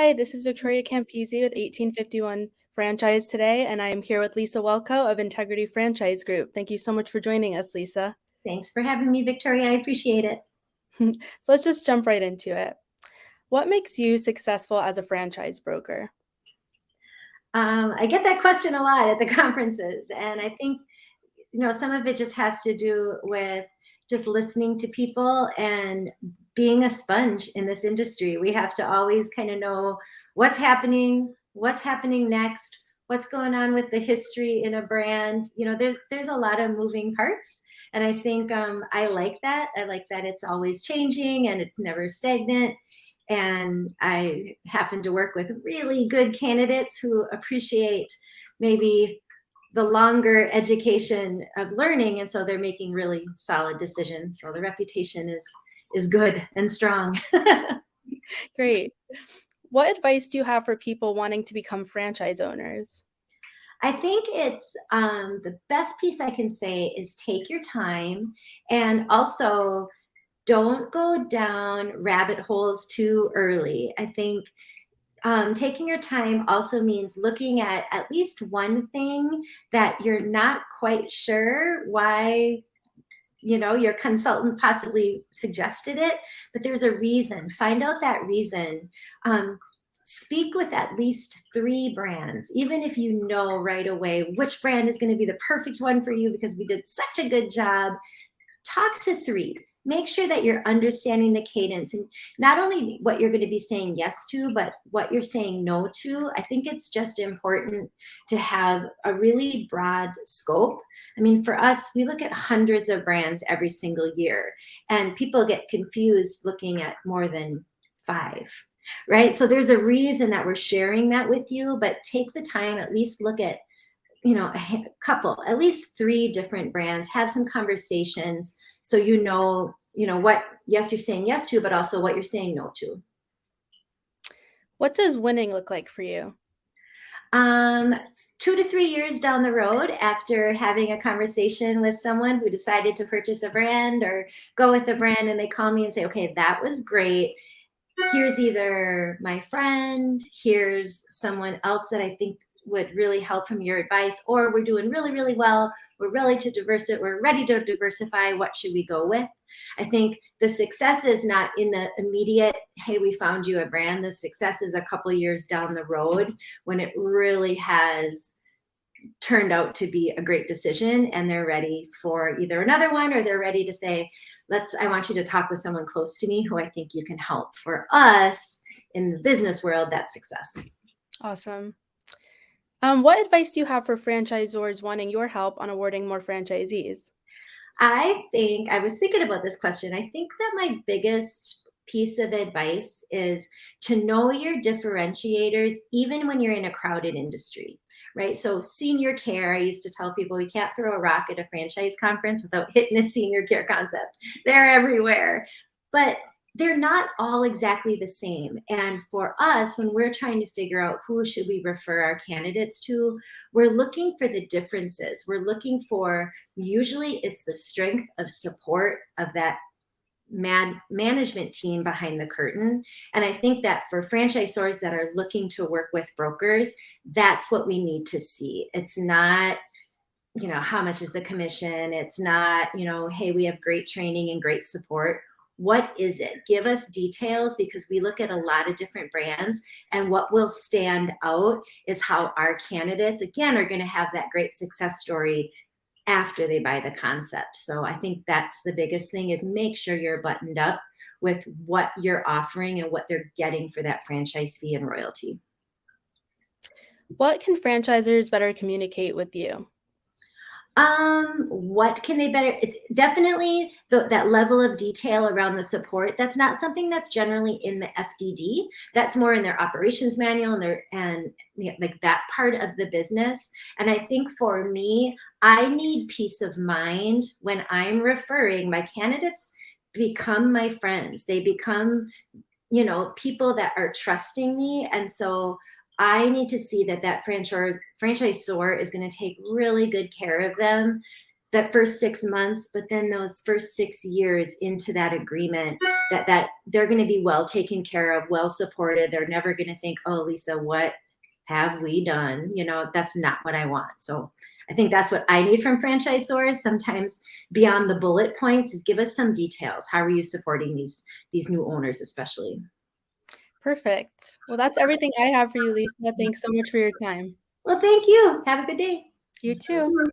Hi, this is Victoria Campisi with 1851 Franchise today, and I am here with Lisa Welko of Integrity Franchise Group. Thank you so much for joining us, Lisa. Thanks for having me, Victoria. I appreciate it. So let's just jump right into it. What makes you successful as a franchise broker? I get that question a lot at the conferences, and I think some of it just has to do with just listening to people and being a sponge in this industry. We have to always kind of know what's happening next, what's going on with the history in a brand. There's a lot of moving parts, and I think I like that. I like that it's always changing and it's never stagnant. And I happen to work with really good candidates who appreciate maybe the longer education of learning, and so they're making really solid decisions. So the reputation is good and strong. Great. What advice do you have for people wanting to become franchise owners? I think it's the best piece I can say is take your time, and also don't go down rabbit holes too early. I think taking your time also means looking at least one thing that you're not quite sure why your consultant possibly suggested it, but there's a reason. Find out that reason. Speak with at least 3 brands, even if you know right away which brand is going to be the perfect one for you because we did such a good job. Talk to 3. Make sure that you're understanding the cadence and not only what you're going to be saying yes to, but what you're saying no to. I think it's just important to have a really broad scope. I mean, for us, we look at hundreds of brands every single year, and people get confused looking at more than 5, right? So there's a reason that we're sharing that with you, but take the time, at least look at a couple, at least 3 different brands, have some conversations so what yes you're saying yes to, but also what you're saying no to. What does winning look like for you? 2 to 3 years down the road, after having a conversation with someone who decided to purchase a brand or go with a brand, and they call me and say, okay, that was great. Here's either my friend, here's someone else that I think would really help from your advice, or we're doing really, really well. We're ready to diversify. What should we go with? I think the success is not in the immediate, hey, we found you a brand. The success is a couple of years down the road when it really has turned out to be a great decision and they're ready for either another one, or they're ready to say, I want you to talk with someone close to me who I think you can help. For us in the business world, that's success. Awesome. What advice do you have for franchisors wanting your help on awarding more franchisees? I was thinking about this question. I think that my biggest piece of advice is to know your differentiators, even when you're in a crowded industry, right? So senior care, I used to tell people we can't throw a rock at a franchise conference without hitting a senior care concept. They're everywhere. But they're not all exactly the same. And for us, when we're trying to figure out who should we refer our candidates to, we're looking for the differences. We're looking for, usually it's the strength of support of that management team behind the curtain. And I think that for franchisors that are looking to work with brokers, that's what we need to see. It's not, how much is the commission? It's not, hey, we have great training and great support. What is it? Give us details, because we look at a lot of different brands, and what will stand out is how our candidates, again, are going to have that great success story after they buy the concept. So I think that's the biggest thing, is make sure you're buttoned up with what you're offering and what they're getting for that franchise fee and royalty. What can franchisors better communicate with you? What can they better? It's definitely that level of detail around the support. That's not something that's generally in the FDD. That's more in their operations manual and like that part of the business. And I think for me, I need peace of mind when I'm referring. My candidates become my friends. They become, people that are trusting me. And so I need to see that franchisor is going to take really good care of them. that first 6 months, but then those first 6 years into that agreement, that they're going to be well taken care of, well supported. They're never going to think, oh, Lisa, what have we done? You know, that's not what I want. So I think that's what I need from franchisors. Sometimes beyond the bullet points is give us some details. How are you supporting these new owners, especially? Perfect. Well, that's everything I have for you, Lisa. Thanks so much for your time. Well, thank you. Have a good day. You too.